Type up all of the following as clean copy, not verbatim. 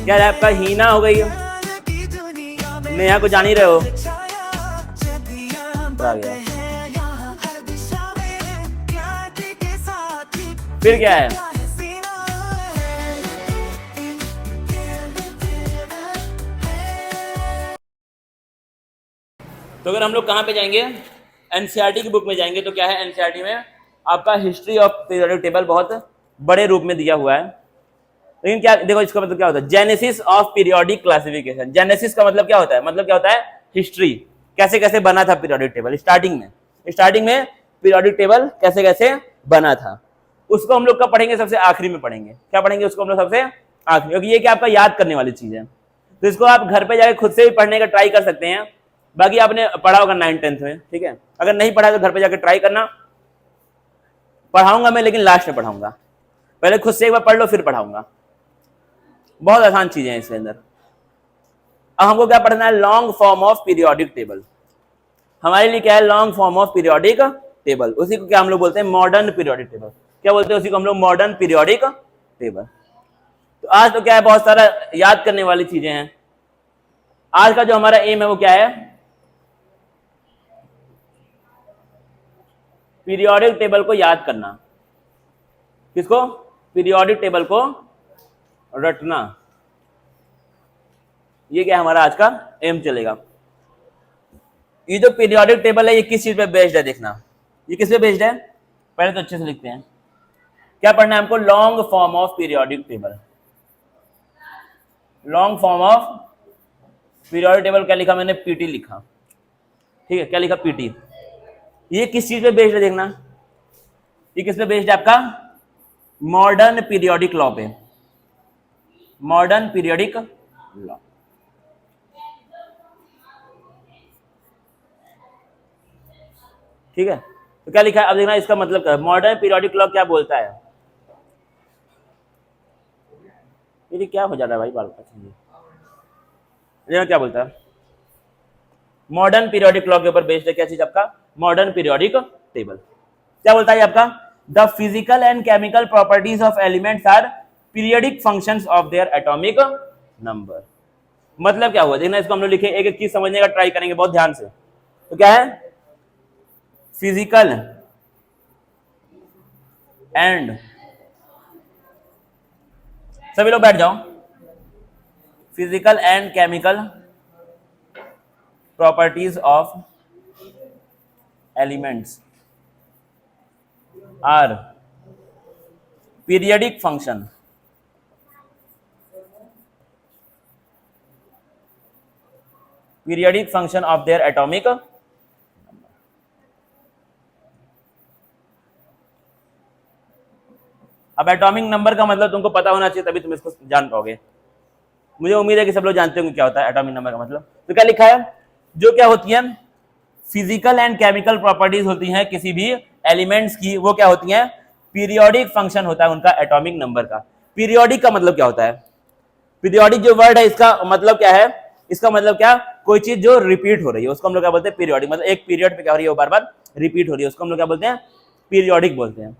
क्या है आपका हीना हो गई, नेहा को जान ही रहे हो, आ गया। फिर क्या है, तो अगर हम लोग कहाँ पे जाएंगे, एनसीईआरटी की बुक में जाएंगे, तो क्या है एनसीईआरटी में आपका हिस्ट्री ऑफ पीरियोडिक टेबल बहुत बड़े रूप में दिया हुआ है। लेकिन क्या देखो, इसका मतलब क्या होता है, genesis of periodic classification. Genesis का मतलब क्या होता है, मतलब क्या होता है हिस्ट्री, कैसे कैसे बना था पीरियोडिक टेबल, स्टार्टिंग में पीरियोडिक टेबल कैसे कैसे बना था, उसको हम लोग कब पढ़ेंगे, सबसे आखिरी में पढ़ेंगे। क्या पढ़ेंगे उसको हम लोग सबसे आखिरी, क्योंकि ये क्या आपका याद करने वाली चीज है, तो इसको आप घर पे जाके खुद से भी पढ़ने का ट्राई कर सकते हैं। बाकी आपने पढ़ा होगा 9th-10th में, ठीक है, अगर नहीं पढ़ा तो घर पे जाके ट्राई करना। पढ़ाऊंगा मैं, लेकिन लास्ट में पढ़ाऊंगा, पहले खुद से एक बार पढ़ लो फिर पढ़ाऊंगा। बहुत आसान चीजें हैं इसके अंदर। अब हमको क्या पढ़ना है, long form of periodic table. हमारे लिए क्या है long form of periodic table, उसी को क्या हम लोग बोलते हैं मॉडर्न पीरियोडिक टेबल। क्या बोलते हैं उसी को हम लोग मॉडर्न पीरियोडिक टेबल। तो आज तो क्या है बहुत सारा याद करने वाली चीजें हैं। आज का जो हमारा एम है वो क्या है, पीरियोडिक टेबल को याद करना। किसको, पीरियोडिक टेबल को रटना। ये क्या हमारा आज का एम चलेगा। ये जो पीरियोडिक टेबल है ये किस चीज पे बेस्ड है, देखना ये किस पे बेस्ड है, पहले तो अच्छे से लिखते हैं। क्या पढ़ना है हमको, long form of periodic table. Long form of periodic table क्या लिखा मैंने, पीटी लिखा, ठीक है, क्या लिखा पीटी। ये किस चीज पे बेस्ड है देखना, ये किस पे बेस्ड है आपका, मॉडर्न पीरियोडिक लॉ पे, मॉडर्न पीरियोडिक लॉ। ठीक है, तो क्या लिखा है अब देखना, इसका मतलब क्या है, मॉडर्न पीरियोडिक लॉ क्या बोलता है। ये क्या हो जा रहा है भाई बाल का, क्या बोलता है, मॉडर्न पीरियोडिक लॉ के ऊपर बेस्ड है क्या चीज आपका, मॉडर्न पीरियोडिक टेबल। क्या बोलता है आपका, the physical and chemical properties of elements are periodic functions of their atomic number. मतलब क्या हुआ देखना, इसको हम लोग लिखे, एक एक चीज समझने का ट्राई करेंगे बहुत ध्यान से। तो क्या है, फिजिकल एंड, सभी लोग बैठ जाओ, physical and chemical properties of elements are periodic function of their atomic. अब एटॉमिक नंबर का मतलब तुमको पता होना चाहिए, तभी तुम इसको जान पाओगे। मुझे उम्मीद है कि सब लोग जानते होंगे क्या होता है एटॉमिक नंबर का मतलब। तो क्या लिखा है, जो क्या होती है फिजिकल एंड केमिकल प्रॉपर्टीज होती हैं किसी भी एलिमेंट्स की, वो क्या होती हैं, पीरियोडिक फंक्शन होता है उनका एटॉमिक नंबर का। पीरियोडिक का मतलब क्या होता है, पीरियोडिक जो वर्ड है इसका मतलब क्या है, इसका मतलब क्या, कोई चीज जो रिपीट हो रही है उसको हम लोग क्या बोलते हैं पीरियोडिक। मतलब एक पीरियड पे क्या हो रही है वो बार बार रिपीट हो रही है, उसको हम लोग क्या बोलते हैं, पीरियोडिक बोलते हैं।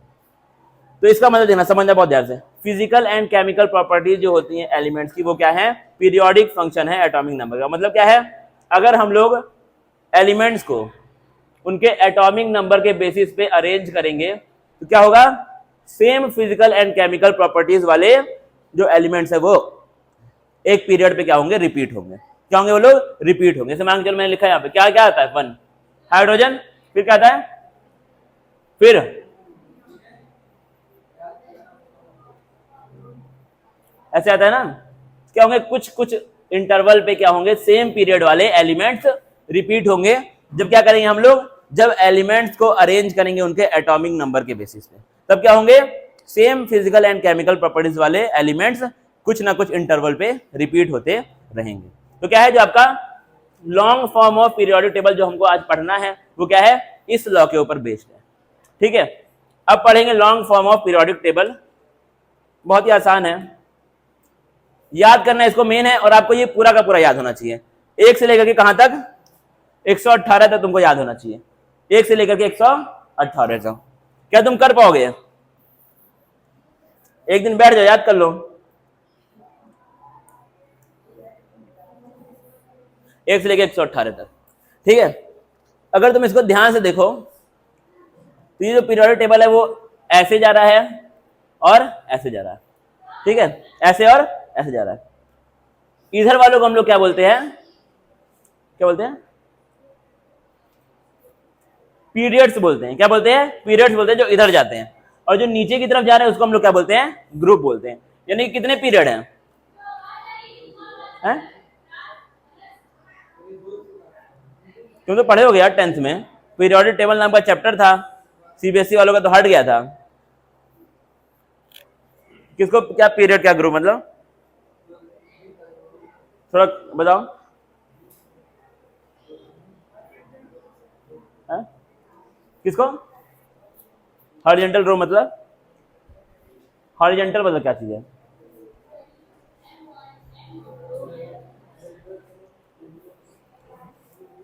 तो इसका मतलब देखना, समझना बहुत ध्यान से, फिजिकल एंड केमिकल प्रॉपर्टीज जो होती हैं एलिमेंट्स की, वो क्या है, पीरियोडिक फंक्शन है एटॉमिक नंबर का। मतलब क्या है, अगर हम लोग एलिमेंट्स को उनके एटॉमिक नंबर के बेसिस पे अरेंज करेंगे तो क्या होगा, same physical and chemical properties वाले जो एलिमेंट्स है वो एक पीरियड पे क्या होंगे, रिपीट होंगे। क्या होंगे वो लोग, रिपीट होंगे। जैसे मान के चलो मैंने लिखा है यहाँ पे, क्या क्या आता है, 1 हाइड्रोजन, फिर क्या आता है, फिर ऐसे आता है ना, क्या होंगे, कुछ कुछ इंटरवल पे क्या होंगे, सेम पीरियड वाले एलिमेंट्स रिपीट होंगे। जब क्या करेंगे हम लोग, जब एलिमेंट्स को अरेंज करेंगे उनके एटॉमिक नंबर के बेसिस पे, तब क्या होंगे, same physical and chemical properties वाले एलिमेंट्स कुछ ना कुछ इंटरवल पे रिपीट होते रहेंगे। तो क्या है जो आपका long form of periodic table जो हमको आज पढ़ना है वो क्या है, इस लॉ के ऊपर बेस्ड है। ठीक है, अब पढ़ेंगे long form of periodic table. बहुत ही आसान है, याद करना इसको मेन है, और आपको ये पूरा का पूरा याद होना चाहिए, 1 से लेकर के कहां तक, 118 तक तुमको याद होना चाहिए, 1 से लेकर के 118 तक। क्या तुम कर पाओगे, एक दिन बैठ जाओ याद कर लो। 1 से लेकर 118 तक, ठीक है। अगर तुम इसको ध्यान से देखो तो ये जो पीरियोडिक टेबल है वो ऐसे जा रहा है और ऐसे जा रहा है, ठीक है, ऐसे और ऐसे जा रहा है। इधर वालों को हम लोग क्या बोलते हैं, क्या बोलते हैं, पीरियड्स बोलते हैं। क्या बोलते हैं, पीरियड्स बोलते हैं जो इधर जाते हैं। और जो नीचे की तरफ जा रहे हैं उसको हम लोग क्या बोलते हैं, ग्रुप बोलते हैं। यानी कि कितने पीरियड हैं, हैं? तुम तो पढ़े हो गए यार 10th में, पीरियोडिक टेबल नाम का चैप्टर था, सीबीएसई वालों का तो हट गया था। किसको क्या पीरियड क्या ग्रुप मतलब, थोड़ा बताओ, है? किसको, हॉरिजॉन्टल रो मतलब, हॉरिजॉन्टल मतलब क्या चीज है,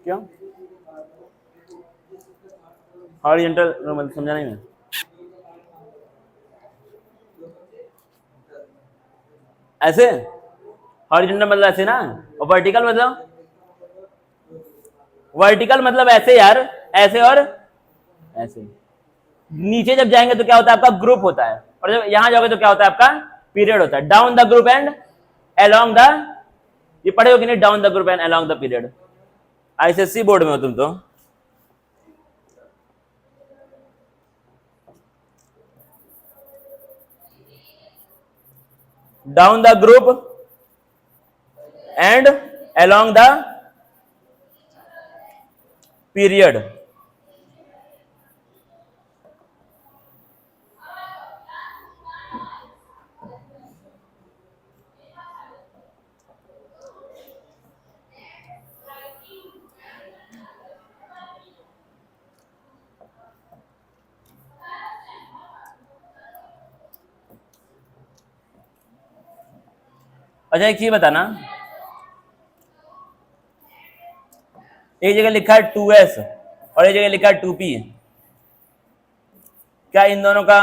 क्या हॉरिजॉन्टल रो मतलब, समझा नहीं मैं। ऐसे हॉरिजॉन्टल मतलब ऐसे ना, और वर्टिकल मतलब, वर्टिकल मतलब ऐसे यार, ऐसे और ऐसे। नीचे जब जाएंगे तो क्या होता है, आपका ग्रुप होता है, और जब यहां जाओगे तो क्या होता है, आपका पीरियड होता है। Down the group and along the, ये पढ़े हो कि नहीं, down the group and along the period, ICSC board में हो तुम तो। Down the group and along the period. अच्छा एक चीज बताना, एक जगह लिखा है 2s और एक जगह लिखा है 2p, क्या इन दोनों का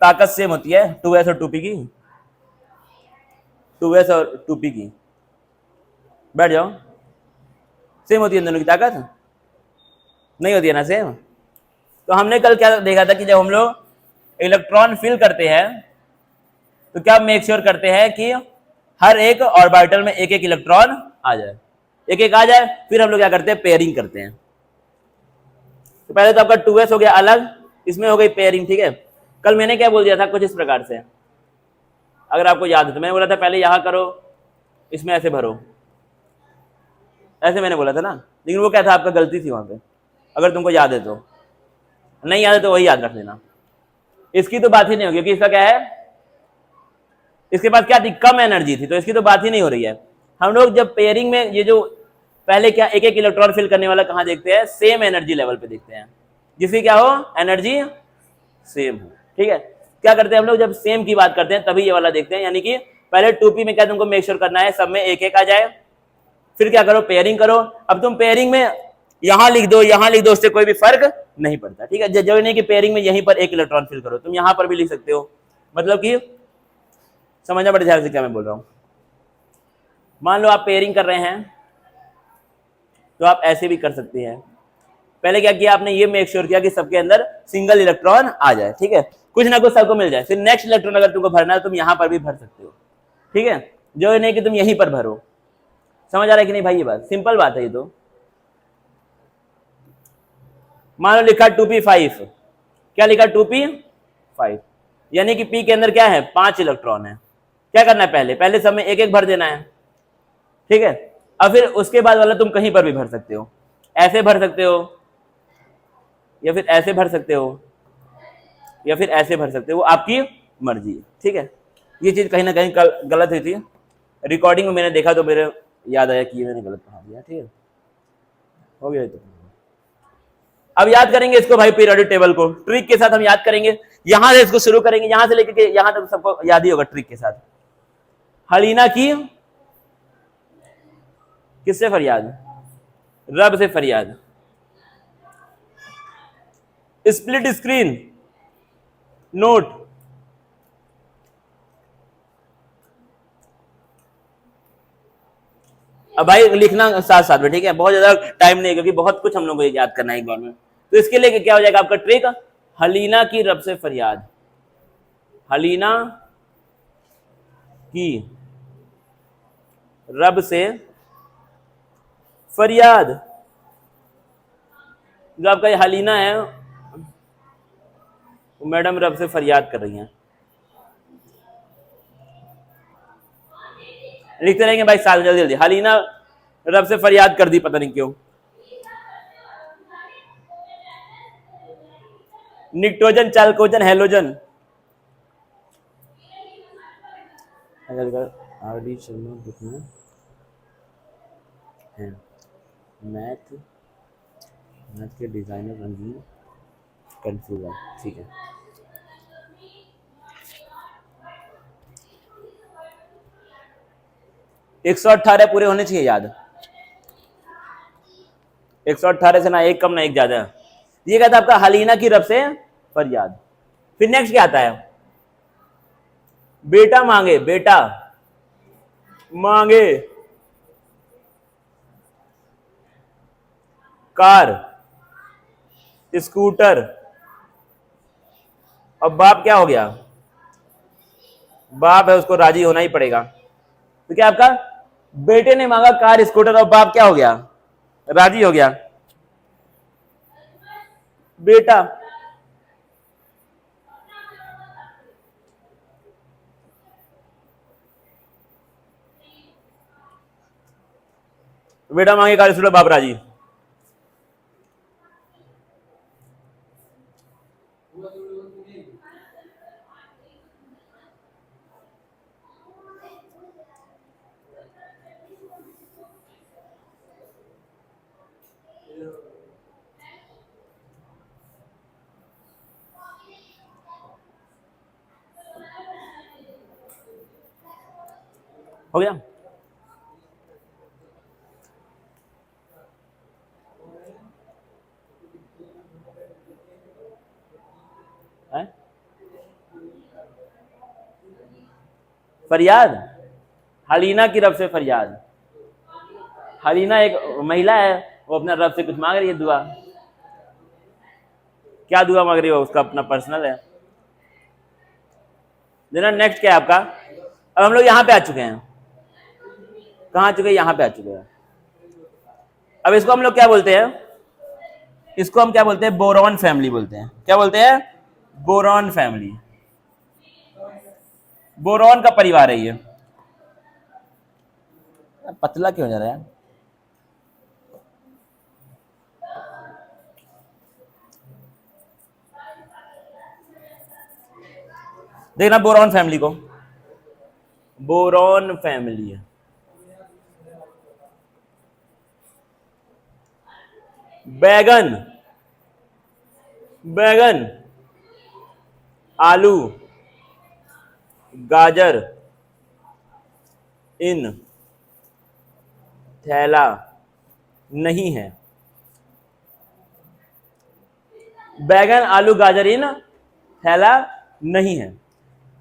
ताकत सेम होती है, 2s और 2p की, 2s और 2p की, बैठ जाओ, सेम होती है इन दोनों की ताकत, नहीं होती है ना सेम। तो हमने कल क्या देखा था कि जब हम लोग इलेक्ट्रॉन फिल करते हैं तो क्या मेक श्योर करते हैं कि हर एक ऑर्बिटल में एक एक इलेक्ट्रॉन आ जाए, एक एक आ जाए, फिर हम लोग क्या करते हैं, पेयरिंग करते हैं। तो पहले तो आपका 2s हो गया अलग, इसमें हो गई पेयरिंग, ठीक है। कल मैंने क्या बोल दिया था कुछ इस प्रकार से, अगर आपको याद है तो मैंने बोला था पहले यहां करो, इसमें ऐसे भरो, ऐसे मैंने बोला था ना, लेकिन वो क्या था, आपका गलती थी वहां पे, अगर तुमको याद है तो, नहीं याद है तो वही याद रख लेना। इसकी तो बात ही नहीं होगी क्योंकि इसका क्या है, इसके पास क्या थी, कम एनर्जी थी, तो इसकी तो बात ही नहीं हो रही है। हम लोग जब पेयरिंग में ये जो पहले क्या एक एक इलेक्ट्रॉन फिल करने वाला कहां देखते हैं, सेम एनर्जी लेवल पे देखते हैं, जिसकी क्या हो, एनर्जी सेम हो, ठीक है। क्या करते हैं हम लोग, जब सेम की बात करते हैं तभी ये वाला देखते हैं, यानी कि पहले 2p में क्या तुमको मेक श्योर करना है सब में एक एक आ जाए, फिर क्या करो, पेयरिंग करो। अब तुम पेयरिंग में यहां लिख दो, यहां लिख दो, उससे कोई भी फर्क नहीं पड़ता, ठीक है। जरूरी नहीं कि पेयरिंग में यहीं पर एक इलेक्ट्रॉन फिल करो, तुम यहां पर भी लिख सकते हो, मतलब कि समझना बड़े ध्यान से क्या मैं बोल रहा हूं। मान लो आप पेयरिंग कर रहे हैं तो आप ऐसे भी कर सकते हैं। पहले क्या किया आपने, ये मेक श्योर किया कि सबके अंदर सिंगल इलेक्ट्रॉन आ जाए, ठीक है, कुछ ना कुछ सबको मिल जाए। फिर नेक्स्ट इलेक्ट्रॉन अगर तुमको भरना है तुम यहां पर भी भर सकते हो, ठीक है, जो नहीं कि तुम यहीं पर भरो। समझ आ रहा है कि नहीं भाई, ये बात सिंपल बात है ये तो। मान लो लिखा 2p5, क्या लिखा 2p5, यानी कि p के अंदर क्या है, 5 इलेक्ट्रॉन है। क्या करना है, पहले पहले सब में एक एक भर देना है, ठीक है। अब फिर उसके बाद वाला तुम कहीं पर भी भर सकते हो, ऐसे भर सकते हो या फिर ऐसे भर सकते हो या फिर ऐसे भर सकते हो, वो आपकी मर्जी है, ठीक है। ये चीज कहीं ना कहीं गलत हुई थी, रिकॉर्डिंग में मैंने देखा तो मेरे याद आया कि ये मैंने गलत पढ़ा दिया, ठीक है, हो गया तो। अब याद करेंगे इसको भाई, पीरियोडिक टेबल को ट्रिक के साथ हम याद करेंगे, यहां से इसको शुरू करेंगे, यहां से लेकर के यहां तक सबको याद ही होगा ट्रिक के साथ। हलीना की किससे फरियाद, रब से फरियाद, स्प्लिट स्क्रीन नोट, अब भाई लिखना साथ साथ में, ठीक है, बहुत ज्यादा टाइम नहीं है क्योंकि बहुत कुछ हम लोग को याद करना है एक बार में। तो इसके लिए क्या हो जाएगा आपका ट्रिक, हलीना की रब से फरियाद, हलीना की रब से फरियाद। जो आपका ये हलीना है वो मैडम रब से फरियाद कर रही हैं। लिखते रहेंगे भाई साल, जल्दी जल्दी। हलीना रब से फरियाद कर दी, पता नहीं क्यों। Pnictogen, chalcogen, halogen. R D Sharma book में है मैथ के डिजाइनर रंगीन कंफ्यूजन, ठीक है। एक 118 पूरे होने चाहिए याद, 118 से ना एक कम ना एक ज्यादा। ये कहता है आपका हलीना की रब से फरियाद। फिर नेक्स्ट क्या आता है, बेटा मांगे, बेटा मांगे कार, स्कूटर, और बाप क्या हो गया, बाप है उसको राजी होना ही पड़ेगा। तो क्या आपका बेटे ने मांगा कार, स्कूटर, और बाप क्या हो गया, राजी हो गया। बेटा बेटा मांगे कार, स्कूटर, बाप राजी। हो गया। है? फरियाद, हलीना की रब से फरियाद। हलीना एक महिला है, वो अपने रब से कुछ मांग रही है, दुआ। क्या दुआ मांग रही है, उसका अपना पर्सनल है। देना नेक्स्ट क्या है आपका, अब हम लोग यहां पे आ चुके हैं, कहां आ चुके हैं, यहां पे आ चुके हैं। अब इसको हम लोग क्या बोलते हैं, इसको हम क्या बोलते हैं, बोरॉन फैमिली बोलते हैं। क्या बोलते हैं, बोरॉन फैमिली, बोरॉन का परिवार है ये। पतला क्यों हो जा रहा है, देखना बोरॉन फैमिली को, बोरॉन फैमिली है। बैगन, बैगन, आलू, गाजर इन थैला नहीं है। बैगन, आलू, गाजर इन थैला नहीं है,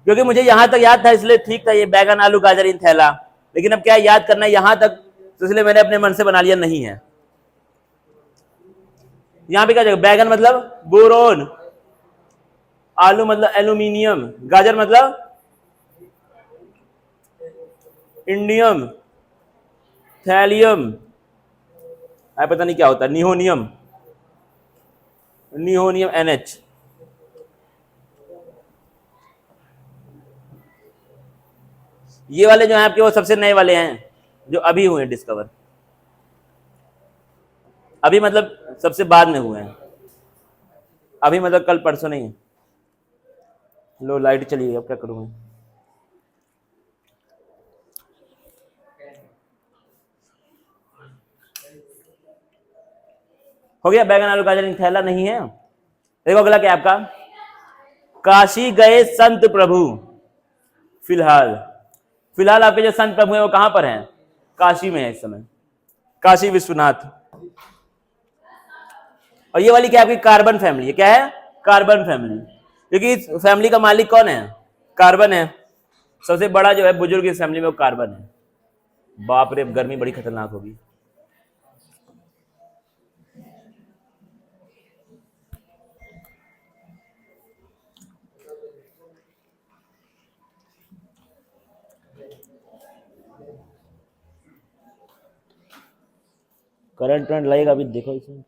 क्योंकि मुझे यहां तक याद था इसलिए ठीक था, ये बैगन, आलू, गाजर इन थैला। लेकिन अब क्या याद करना है यहां तक, तो इसलिए मैंने अपने मन से बना लिया नहीं है। यहां पे क्या जगह, बैगन मतलब बोरोन, आलू मतलब एल्यूमिनियम, गाजर मतलब इंडियम, थैलियम, पता नहीं क्या होता, निहोनियम, निहोनियम NH। ये वाले जो हैं आपके वो सबसे नए वाले हैं जो अभी हुए डिस्कवर, अभी मतलब सबसे बाद में हुए हैं, अभी मतलब कल परसों नहीं है। लो लाइट चली गई, अब क्या करूं मैं। हो गया, बैगन, आलू, गाजर इन थैला नहीं है। देखो अगला क्या है आपका, काशी गए संत प्रभु फिलहाल। फिलहाल आपके जो संत प्रभु हैं वो कहां पर हैं, काशी में है इस समय, काशी विश्वनाथ। और ये वाली क्या आपकी कार्बन फैमिली है, क्या है, कार्बन फैमिली, क्योंकि इस फैमिली का मालिक कौन है, कार्बन है। सबसे बड़ा जो है बुजुर्ग इस फैमिली में वो कार्बन है। बाप रे, गर्मी बड़ी खतरनाक होगी। करंट करंट लगेगा अभी, देखो इसमें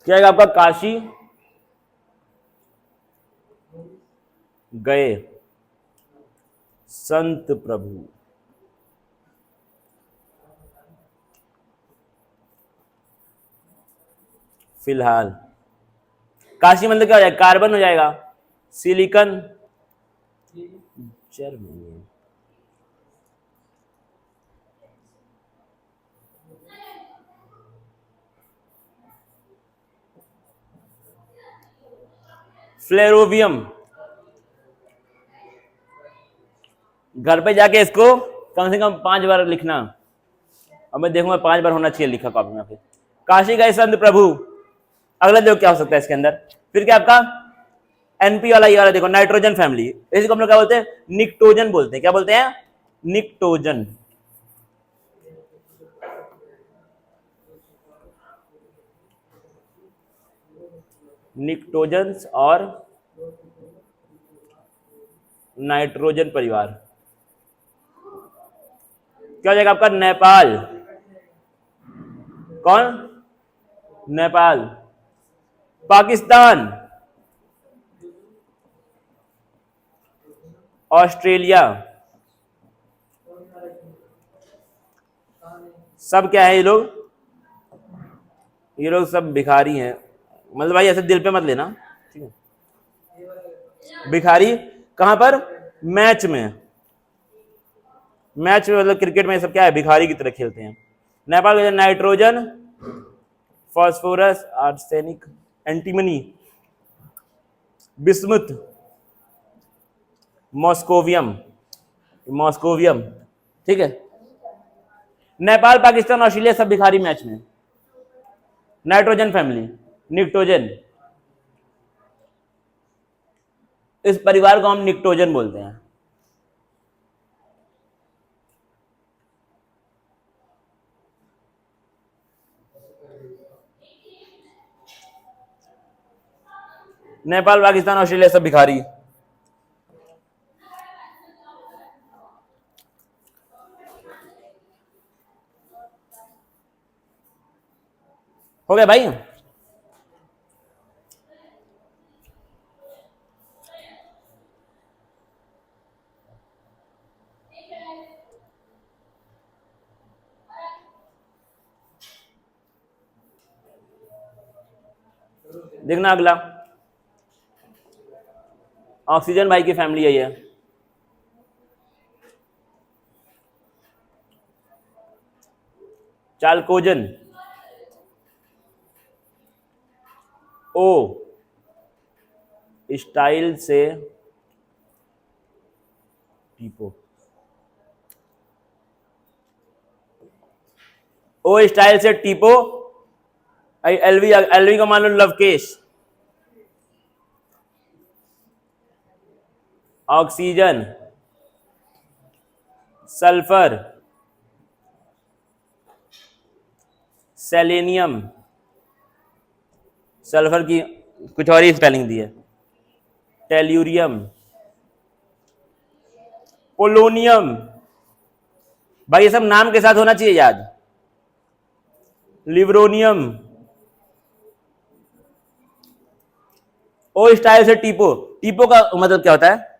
क्या है आपका। काशी गए संत प्रभु। फिलहाल काशी मतलब क्या हो जाएगा, कार्बन हो जाएगा, सिलिकन, जर्मनी। फ्लेरोवियम, घर पे जाके इसको कम से कम 5 बार लिखना, और मैं देखूंगा 5 बार होना चाहिए लिखा कॉपी में। फिर काशी गए संत प्रभु, अगला देखो क्या हो सकता है इसके अंदर। फिर क्या आपका एनपी वाला, ये वाला देखो, नाइट्रोजन फैमिली, इसको हम लोग क्या बोलते हैं, निक्टोजन बोलते हैं। क्या बोलते हैं, निक्टोजन। निक्टोजन्स और नाइट्रोजन परिवार। क्या हो जाएगा आपका, नेपाल। कौन, नेपाल। पाकिस्तान, ऑस्ट्रेलिया। सब क्या है ये लोग, ये लोग सब भिखारी हैं। मतलब भाई ऐसे दिल पे मत लेना, ठीक है। भिखारी कहां पर, मैच में, मैच में मतलब क्रिकेट में सब क्या है, भिखारी की तरह खेलते हैं। नेपाल का nitrogen, phosphorus, arsenic, antimony, bismuth, moscovium, moscovium, ठीक है। नेपाल, पाकिस्तान, ऑस्ट्रेलिया सब भिखारी मैच में। नाइट्रोजन फैमिली, निक्टोजन, इस परिवार को हम निक्टोजन बोलते हैं। नेपाल, पाकिस्तान, ऑस्ट्रेलिया सब भिखारी। हो गया भाई। देखना अगला, ऑक्सीजन भाई की फैमिली है ये। चाल्कोजन, ओ स्टाइल से टीपो, ओ स्टाइल से टीपो, एलवी, एलवी को मान लो Lavkesh. Oxygen, sulphur, selenium, sulphur की कुछ और ही स्पेलिंग दी है, टेल्यूरियम, पोलोनियम। भाई ये सब नाम के साथ होना चाहिए याद। लिवरोनियम, ओ स्टाइल से टीपो। टीपो का मतलब क्या होता है,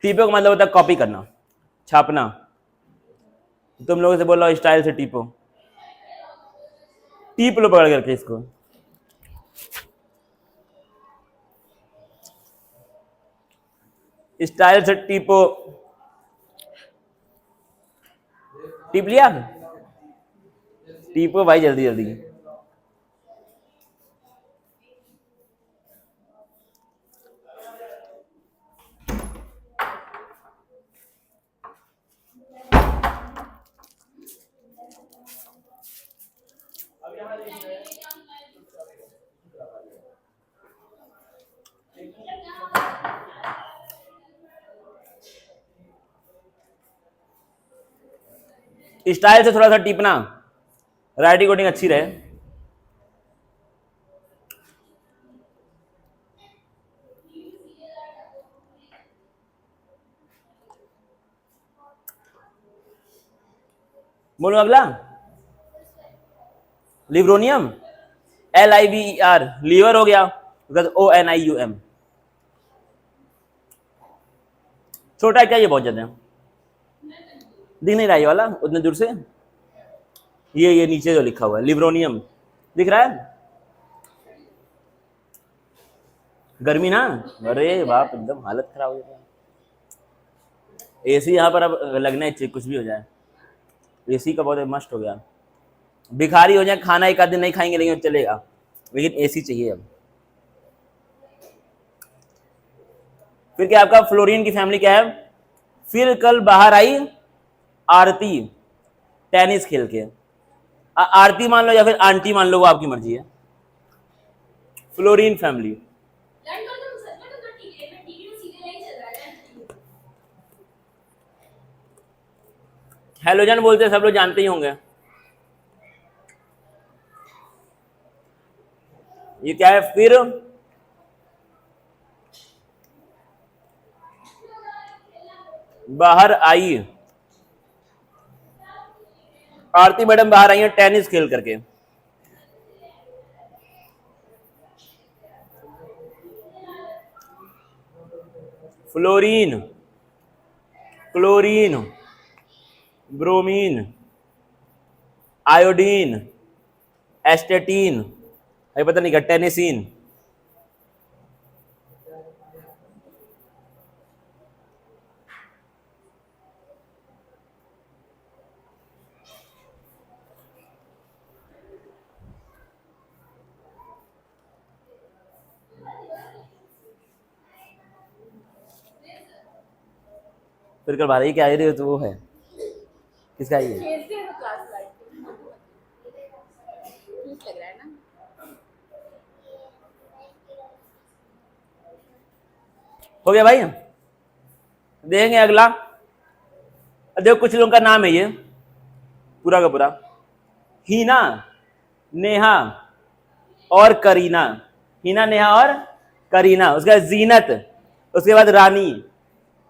टीपो का मतलब होता है कॉपी करना, छापना। तुम लोगों से बोल रहा हो स्टाइल से टीपो, टीप लो पकड़ करके इसको। स्टाइल से टीपो, टीप लिया, टीपो भाई जल्दी जल्दी। स्टाइल से थोड़ा सा टिपना, राइटिंग कोडिंग अच्छी रहे। बोलो अगला, लिब्रोनियम, LIVER, लीवर हो गया, ONIUM। छोटा है क्या ये? बहुत ज्यादा दिख नहीं रहा ये वाला उतने दूर से। ये नीचे जो लिखा हुआ है लिब्रोनियम दिख रहा है? गर्मी ना, अरे बाप, एकदम हालत खराब हो जाती है। AC यहाँ पर अब लगना चाहिए, कुछ भी हो जाए। AC का बहुत मस्त हो गया। भिखारी हो जाए, खाना एक आध दिन नहीं खाएंगे लेकिन चलेगा, लेकिन AC चाहिए अब। फिर क्या आपका फ्लोरीन की फैमिली क्या है? फिर कल बाहर आई आरती, टेनिस खेल के। आरती मान लो या फिर आंटी मान लो, वो आपकी मर्जी है। Fluorine family. हेलोजन बोलते हैं, सब लोग जानते ही होंगे। ये क्या है? फिर बाहर आई आरती मैडम, बाहर आई है टेनिस खेल करके। फ्लोरीन, क्लोरीन, ब्रोमीन, आयोडीन, एस्टेटीन, अभी पता नहीं क्या, टेनिसिन। फिर कल बाहर क्या आ रही है? तो वो है किसका? ये हो गया भाई। देखेंगे अगला। देखो कुछ लोगों का नाम है ये पूरा का पूरा, हीना, नेहा और करीना। हीना, नेहा और करीना। उसके बाद जीनत, उसके बाद रानी।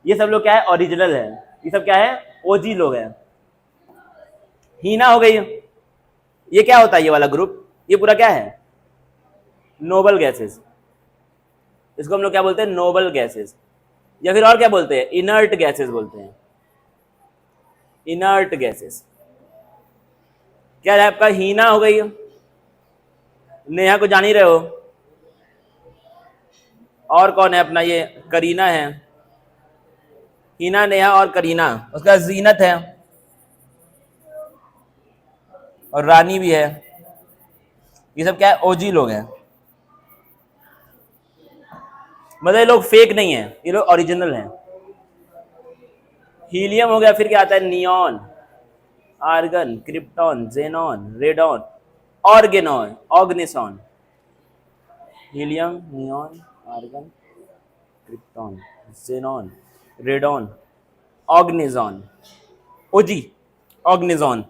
ये सब लोग क्या है? ओरिजिनल है। ये सब क्या है? ओजी लोग हैं। हीना हो गई। ये क्या होता है? ये वाला ग्रुप, ये पूरा क्या है? Noble gases. इसको हम लोग क्या बोलते हैं? नोबल गैसेस, या फिर और क्या बोलते हैं? इनर्ट गैसेस बोलते हैं। Inert gases. क्या है आपका? हीना हो गई, नेहा को जान ही रहे हो, और कौन है अपना? ये करीना है। हीना, नेहा और करीना। उसका जीनत है और रानी भी है। ये सब क्या है? ओजी लोग हैं। मतलब ये लोग फेक नहीं है, ये लोग ओरिजिनल हैं। हीलियम हो गया। फिर क्या आता है? Neon, argon, krypton, xenon, radon, ऑर्गेनॉन, oganesson. Helium, neon, argon, krypton, xenon, radon, oganesson, OG, oganesson.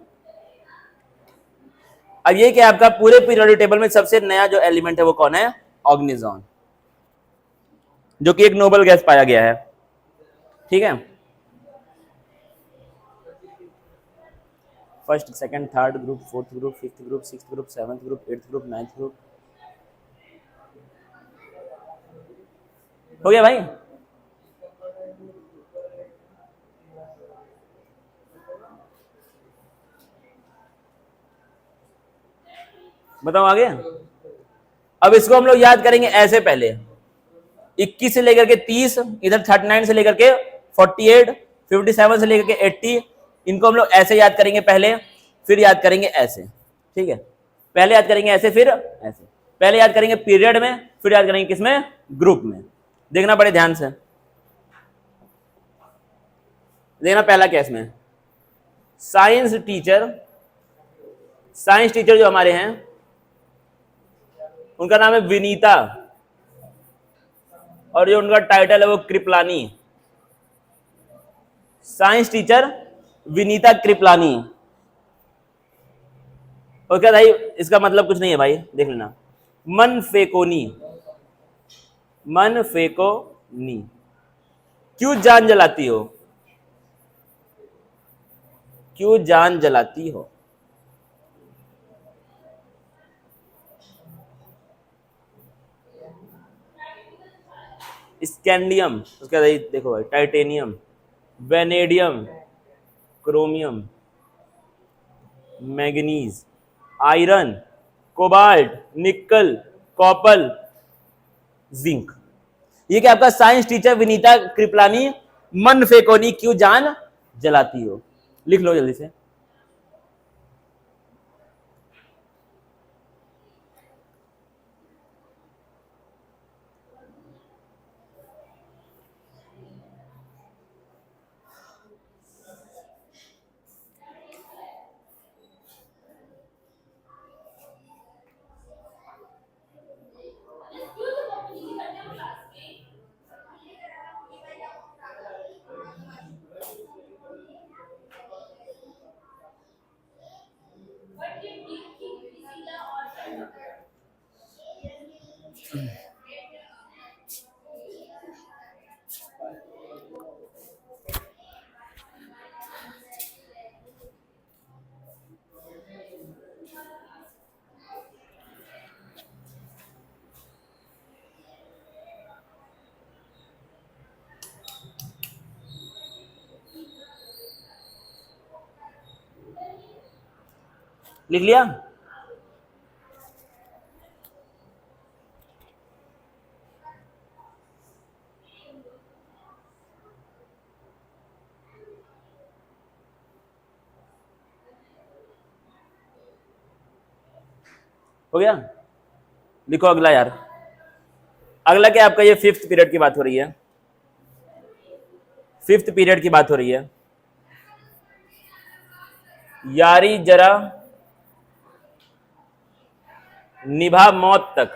अब ये क्या आपका पूरे पीरियोडिक टेबल में सबसे नया जो एलिमेंट है वो कौन है? ऑग्निजॉन, जो कि एक नोबल गैस पाया गया है। ठीक है, first, second, third group, fourth group, fifth group, sixth group, seventh group, eighth group, ninth group. हो गया भाई। बताओ आगे। अब इसको हम लोग याद करेंगे ऐसे, पहले 21 से लेकर के 30, इधर 39 से लेकर के 48, 57 से लेकर के 80, इनको हम लोग ऐसे याद करेंगे पहले, फिर याद करेंगे ऐसे। ठीक है, पहले याद करेंगे ऐसे, फिर ऐसे। पहले याद करेंगे पीरियड में, फिर याद करेंगे किसमें? ग्रुप में। देखना बड़े ध्यान से, देखना पहला क्या इसमें? Science teacher. साइंस टीचर जो हमारे हैं उनका नाम है विनीता, और जो उनका टाइटल है वो Kripalani. Science teacher Vinita Kripalani. Okay भाई, इसका मतलब कुछ नहीं है भाई, देख लेना। मन फेकोनी, मन फेकोनी, क्यों जान जलाती हो, क्यों जान जलाती हो। स्कैंडियम, उसका देखो भाई, titanium, vanadium, chromium, manganese, iron, cobalt, निकल, कॉपर, जिंक। ये क्या आपका साइंस टीचर विनीता कृपलानी मन फेकोनी क्यों जान जलाती हो, लिख लो जल्दी से। लिख लिया। हो गया, लिखो अगला यार। अगला क्या आपका, ये 5th पीरियड की बात हो रही है, 5th पीरियड की बात हो रही है। यारी जरा निभा मौत तक,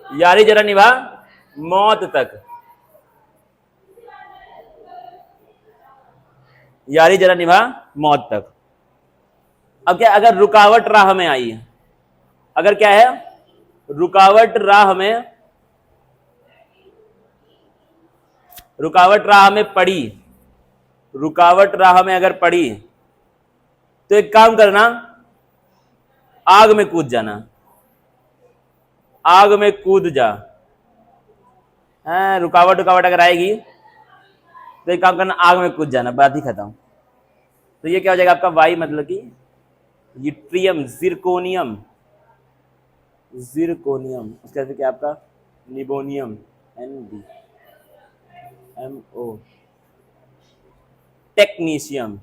यारी जरा निभा मौत तक, यारी जरा निभा मौत तक। अब क्या, अगर रुकावट राह में आई, अगर क्या है, रुकावट राह में, रुकावट राह में पड़ी, रुकावट राह में अगर पड़ी तो एक काम करना, आग में कूद जाना, आग में कूद जा। रुकावट रुकावट अगर आएगी तो एक काम करना, आग में कूद जाना, बात ही खत्म। तो ये क्या हो जाएगा आपका वाई, मतलब कि यूट्रियम, जिरकोनियम, जिरकोनियम, उसका क्या आपका निबोनियम, NbMO, टेक्नीशियम,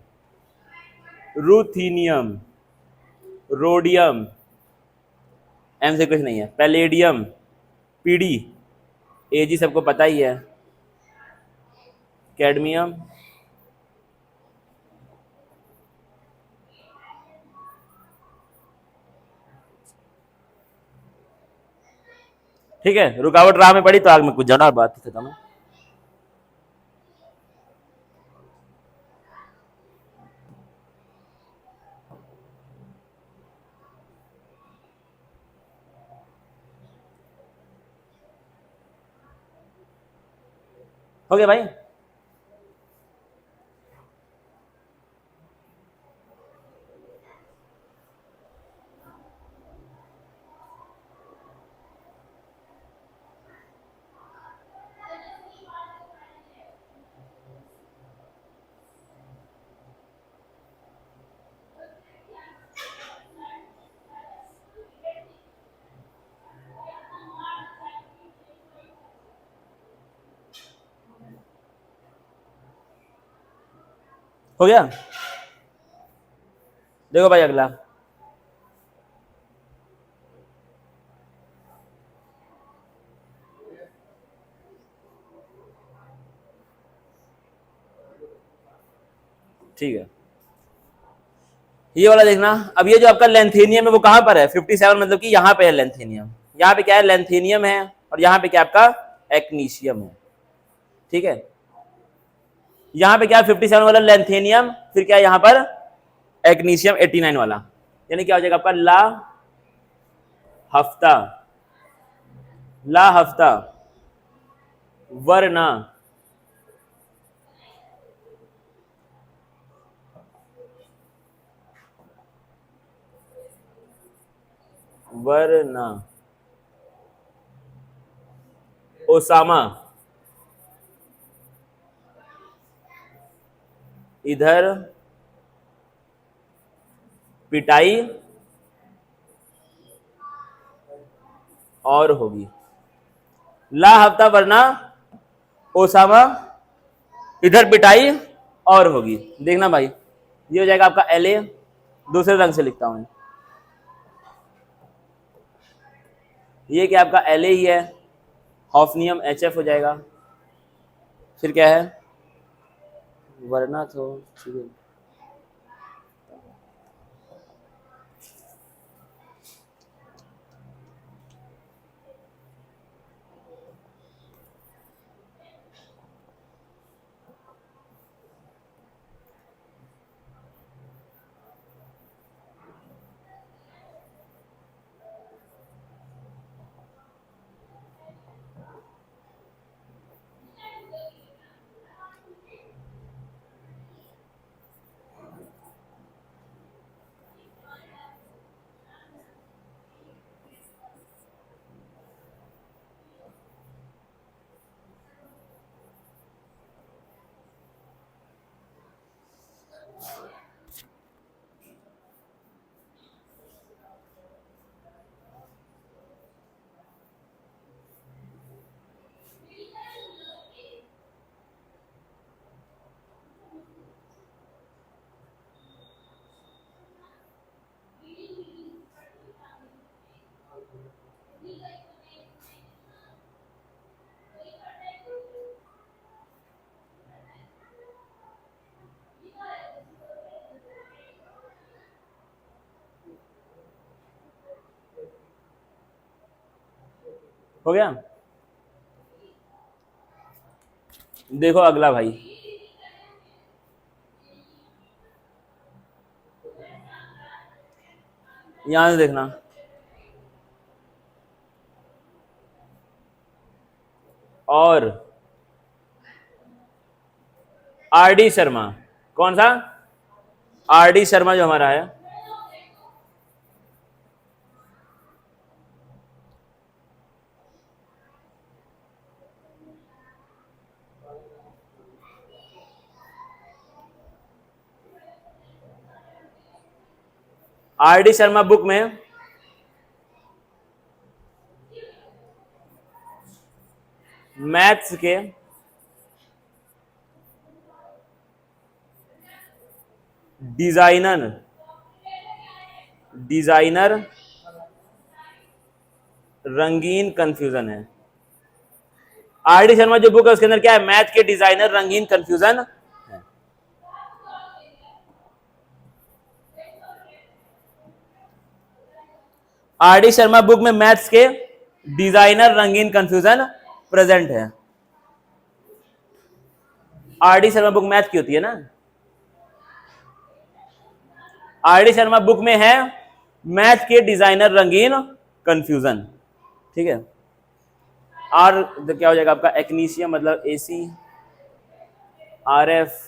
रूथीनियम, रोडियम, एम से कुछ नहीं है, पैलेडियम, पीडी, एजी सबको पता ही है, कैडमियम, ठीक है। रुकावट राह में पड़ी तो आग में कूद जाना, और बात ही खत्म है। हो गया भाई। हो गया, देखो भाई अगला, ठीक है, ये वाला देखना। अब ये जो आपका लेंथेनियम है वो कहां पर है, 57, मतलब कि यहां पे है लेंथेनियम। यहां पे क्या है, लेंथेनियम है, और यहां पे क्या आपका एक्नीशियम है, ठीक है। यहां पे क्या है, 57 वाला लेंथेनियम, फिर क्या है यहां पर एक्नीशियम 89 वाला। यानी क्या हो जाएगा आपका ला हफ्ता, ला हफ्ता, वरना, वरना ओसामा इधर पिटाई और होगी। ला हफ्ता वरना ओसामा इधर पिटाई और होगी। देखना भाई, ये हो जाएगा आपका एलए। दूसरे रंग से लिखता हूं, ये क्या आपका एलए ही है, हॉफनियम एचएफ हो जाएगा। फिर क्या है, वरना तो ठीक है। हो गया। देखो अगला भाई, यहां से देखना, और आर डी शर्मा, कौन सा, आर डी शर्मा जो हमारा है, आर डी शर्मा बुक में मैथ्स के डिजाइनर डिजाइनर रंगीन कंफ्यूजन है। आर डी शर्मा जो बुक है उसके अंदर क्या है, मैथ के डिजाइनर रंगीन कंफ्यूजन है। आर डी शर्मा बुक में मैथ्स के डिजाइनर रंगीन कंफ्यूजन प्रेजेंट है। Are D Sharma book math की होती है ना, आर डी शर्मा बुक में है मैथ के डिजाइनर रंगीन कंफ्यूजन, ठीक है। आर क्या हो जाएगा आपका, एक्नीशियम मतलब एसी, आर एफ,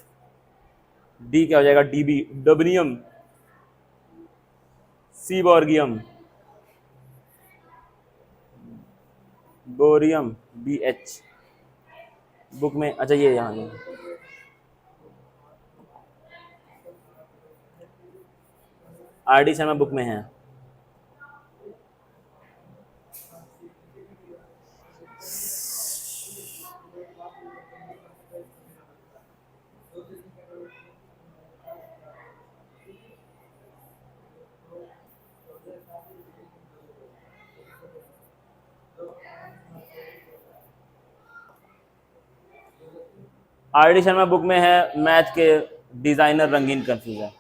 डी क्या हो जाएगा, D B dubnium, seaborgium, bohrium, B H book में, अच्छा ये यहाँ आर डी शर्मा बुक में है। आर डी शर्मा बुक में है मैथ के डिजाइनर रंगीन कंफ्यूजन।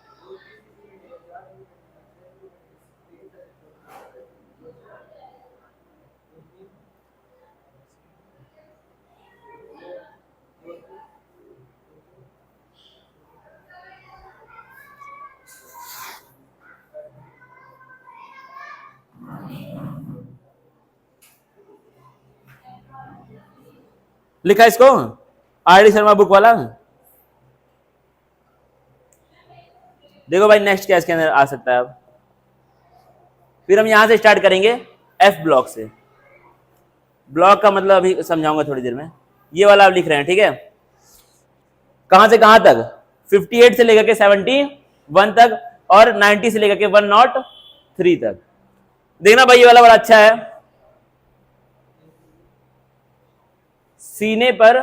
लिखा इसको, आर डी शर्मा बुक वाला। देखो भाई नेक्स्ट क्या इसके अंदर आ सकता है अब। फिर हम यहां से स्टार्ट करेंगे एफ ब्लॉक से। ब्लॉक का मतलब अभी समझाऊंगा थोड़ी देर में। ये वाला आप लिख रहे हैं, ठीक है। कहां से कहां तक? 58 से लेकर के 71 तक और 90 से लेकर के 103 तक। देखना भाई ये वाला बड़ा अच्छा है। सीने पर,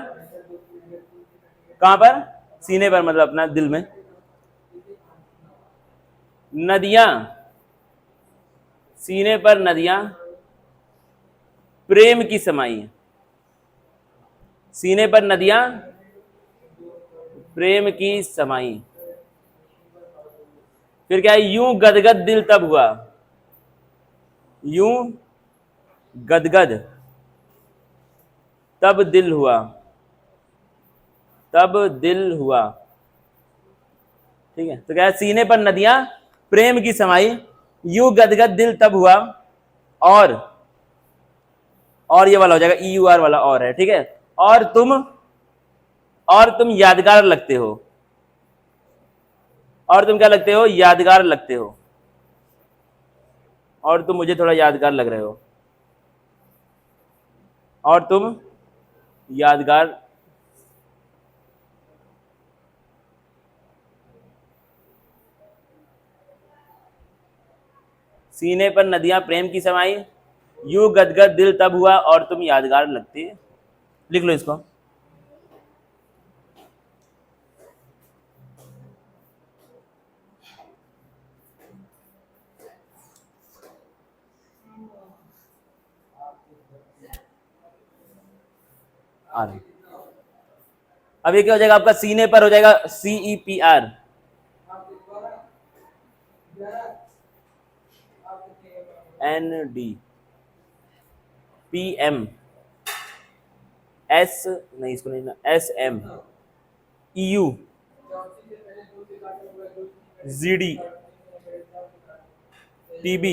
कहां पर? सीने पर मतलब अपना दिल में। नदियां, सीने पर नदियां प्रेम की समाई। सीने पर नदियां प्रेम की समाई। फिर क्या है? यूं गदगद दिल तब हुआ, यूं गदगद तब दिल हुआ, तब दिल हुआ। ठीक है, तो क्या है? सीने पर नदियां प्रेम की समाई, यूं गदगद दिल तब हुआ, और ये वाला हो जाएगा ई यू आर वाला, और है, ठीक है। और तुम यादगार लगते हो, और तुम क्या लगते हो? यादगार लगते हो, और तुम मुझे थोड़ा यादगार लग रहे हो, और तुम यादगार। सीने पर नदियां प्रेम की समाई, यूं गदगद दिल तब हुआ, और तुम यादगार लगते। लिख लो इसको। आर, अब ये क्या हो जाएगा आपका? सीने पर हो जाएगा CEPR, ND, PM, S नहीं, इसको नहीं ना, SM, EU, ZD, TB,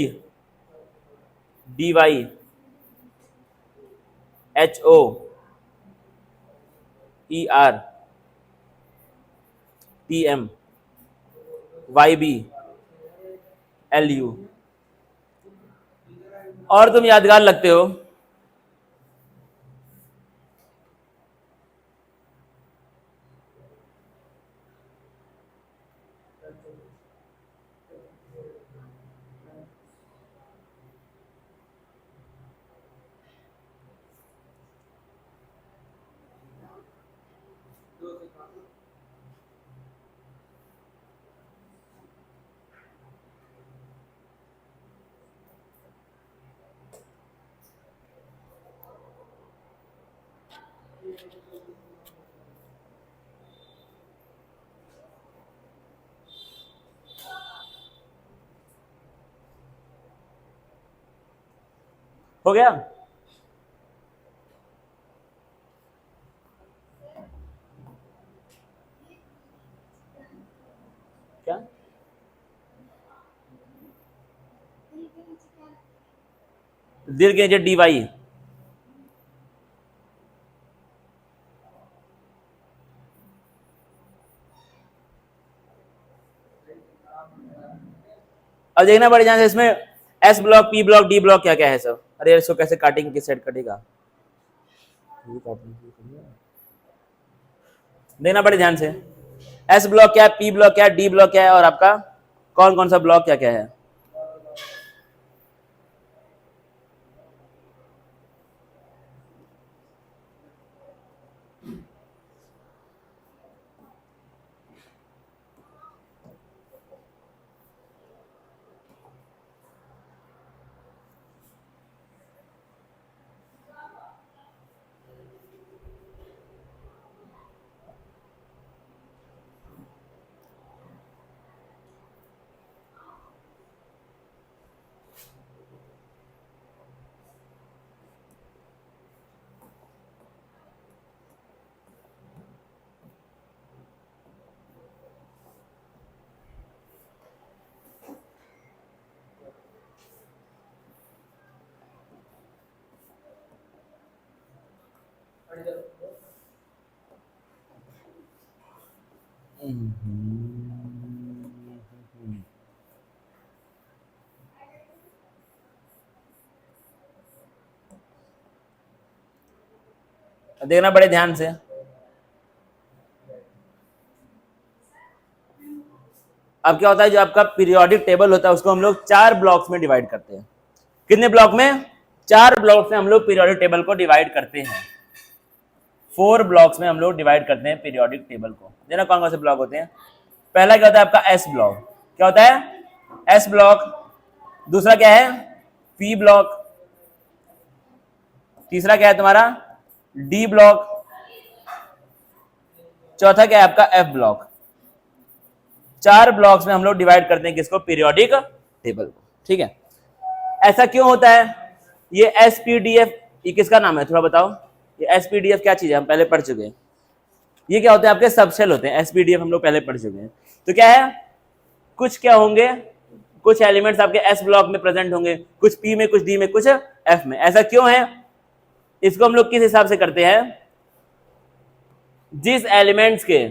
DY, HO, ER, TM, YB, LU। और तुम यादगार लगते हो। हो गया? क्या? दिल के नीचे DY। अब देखना पड़े ध्यान से इसमें S block, P block, D block क्या क्या है सब। अरे यार इसको कैसे काटेंगे, किस साइड कटेगा? देखना पड़े ध्यान से। S ब्लॉक क्या है, P ब्लॉक क्या है, D ब्लॉक क्या है, और आपका कौन कौन सा ब्लॉक क्या क्या है। देखना बड़े ध्यान से। अब क्या होता है, जो आपका पीरियोडिक टेबल होता है उसको हम लोग 4 ब्लॉक्स में डिवाइड करते हैं। कितने ब्लॉक में? 4 ब्लॉक्स में हम लोग पीरियोडिक टेबल को डिवाइड करते हैं। 4 ब्लॉक्स में हम लोग डिवाइड करते हैं पीरियोडिक टेबल को। देखना कौन कौन से ब्लॉक होते हैं। पहला क्या होता है आपका एस ब्लॉक। क्या होता है? S block. दूसरा क्या है? P block. तीसरा क्या है तुम्हारा? D block. चौथा क्या है आपका? F block. 4 ब्लॉक्स में हम लोग डिवाइड करते हैं किसको? पीरियोडिक टेबल को। ठीक है, ऐसा क्यों होता है? ये एसपीडीएफ, ये किसका नाम है थोड़ा बताओ। ये एसपीडीएफ क्या चीज है? हम पहले पढ़ चुके हैं। ये क्या होते हैं? आपके सबसेल होते हैं। एसपीडीएफ हम लोग पहले पढ़ चुके हैं। तो क्या है, कुछ क्या होंगे, कुछ एलिमेंट्स आपके एस ब्लॉक में प्रेजेंट होंगे, कुछ पी में, कुछ डी में, कुछ एफ में। ऐसा क्यों है? इसको हम लोग किस हिसाब से करते हैं? जिस एलिमेंट्स के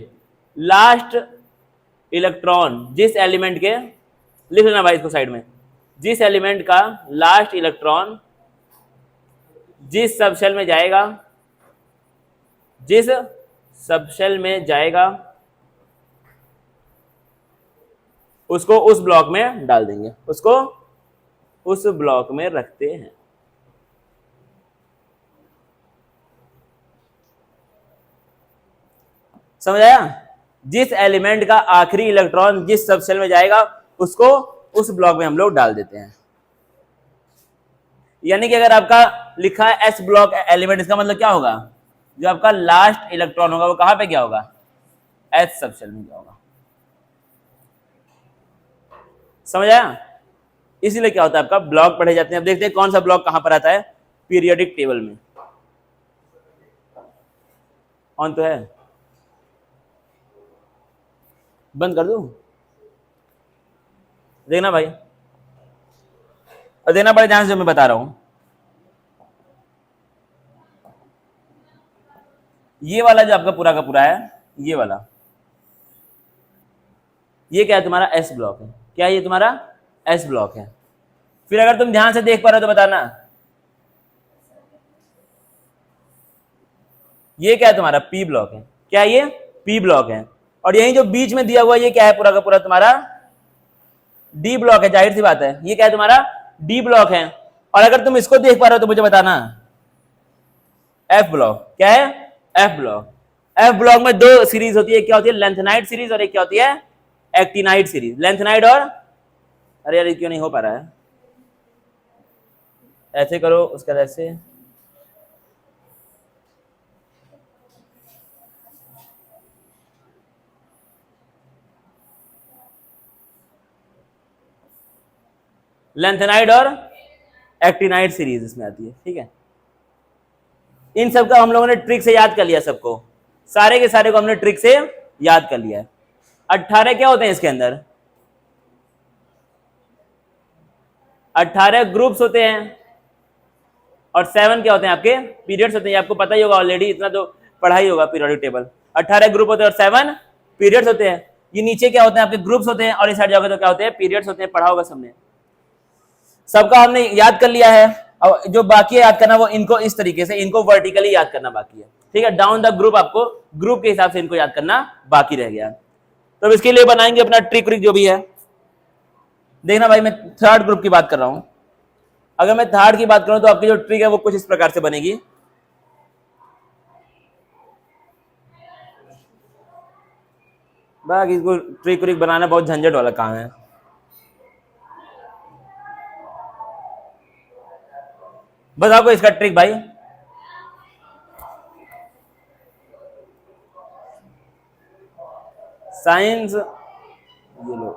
लास्ट इलेक्ट्रॉन, जिस एलिमेंट के, लिख लेना भाई इसको साइड में, जिस एलिमेंट का लास्ट इलेक्ट्रॉन जिस सबशेल में जाएगा, जिस सबशेल में जाएगा उसको उस ब्लॉक में डाल देंगे, उसको उस ब्लॉक में रखते हैं। समझ आया? जिस एलिमेंट का आखिरी इलेक्ट्रॉन जिस सबसेल में जाएगा उसको उस ब्लॉक में हम लोग डाल देते हैं। यानी कि अगर आपका लिखा है एस ब्लॉक एलिमेंट, इसका मतलब क्या होगा? जो आपका लास्ट इलेक्ट्रॉन होगा वो कहां पे गया होगा? एस सबसेल में गया होगा। समझ आया? इसीलिए क्या होता है आपका ब्लॉक पढ़े जाते हैं। अब देखते हैं कौन सा ब्लॉक कहां पर आता है पीरियोडिक टेबल में। ऑन तो है, बंद कर दूं? देखना भाई, और देखना बड़े ध्यान से जो मैं बता रहा हूं। ये वाला जो आपका पूरा का पूरा है, ये वाला, ये क्या है? तुम्हारा एस ब्लॉक है। क्या ये तुम्हारा एस ब्लॉक है। फिर अगर तुम ध्यान से देख पा रहे हो तो बताना, ये क्या है? तुम्हारा पी ब्लॉक है। क्या ये? पी ब्लॉक है। और यही जो बीच में दिया हुआ ये क्या है? पूरा का पूरा तुम्हारा डी ब्लॉक है। जाहिर सी बात है, ये क्या है? तुम्हारा डी ब्लॉक है। और अगर तुम इसको देख पा रहे हो तो मुझे बताना एफ ब्लॉक। क्या है? F block. एफ ब्लॉक में 2 सीरीज होती है, क्या होती है? लेंथेनाइड सीरीज और एक क्या होती है? Actinide series. लेंथेनाइड और, अरे यार क्यों नहीं हो पा रहा है? ऐसे करो, उसका ऐसे। लेंथेनाइड और एक्टिनाइड सीरीज इसमें आती है। ठीक है, इन सबका हम लोगों ने ट्रिक से याद कर लिया। सबको, सारे के सारे को हमने ट्रिक से याद कर लिया है। 18 क्या होते हैं इसके अंदर? 18 ग्रुप्स होते हैं और 7 क्या होते हैं? आपके पीरियड्स होते हैं। आपको पता ही होगा ऑलरेडी, इतना तो पढ़ा ही होगा पीरियोडिक टेबल। 18 ग्रुप होते हैं और 7 पीरियड्स होते हैं। ये नीचे क्या होते हैं? आपके ग्रुप्स होते हैं और इस साइड जाओगे तो क्या होते हैं? पीरियड्स होते हैं। पढ़ा होगा सबने, सबका हमने याद कर लिया है। अब जो बाकी है याद करना, वो इनको इस तरीके से, इनको वर्टिकली याद करना बाकी है। ठीक है, डाउन द ग्रुप आपको ग्रुप के हिसाब से इनको याद करना बाकी रह गया। तो इसके लिए बनाएंगे अपना ट्रिक व्रिक जो भी है। देखना भाई, मैं थर्ड ग्रुप की बात कर रहा हूं। अगर मैं थर्ड की बात करूं तो आपकी जो ट्रिक है वो कुछ इस प्रकार से बनेगी। बाकी इसको ट्रिक व्रिक बनाना बहुत झंझट वाला काम है। बस आपको इसका ट्रिक भाई, साइंस, ये लो,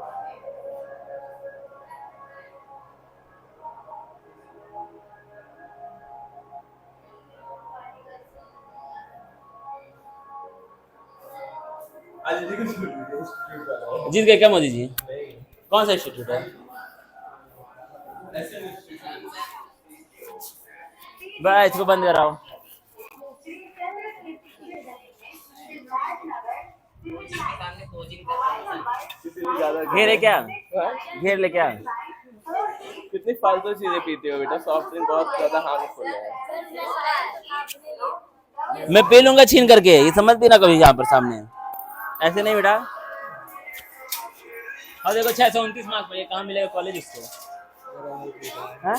जीत गए क्या मोदी जी? कौन सा इंस्टीट्यूट है? भाई इसको बंद कराओ। इसीलिए ज्यादा घेरे क्या? हाँ? घेर ले क्या? कितनी फालतू चीजें पीते हो बेटा, सॉफ्ट ड्रिंक बहुत ज्यादा हार्मफुल है। मैं पी लूंगा छीन करके, ये समझ भी ना कभी यहाँ पर सामने, ऐसे नहीं बेटा। और देखो 629 मार्क्स पर, ये कहाँ मिलेगा कॉलेज इसको? हाँ?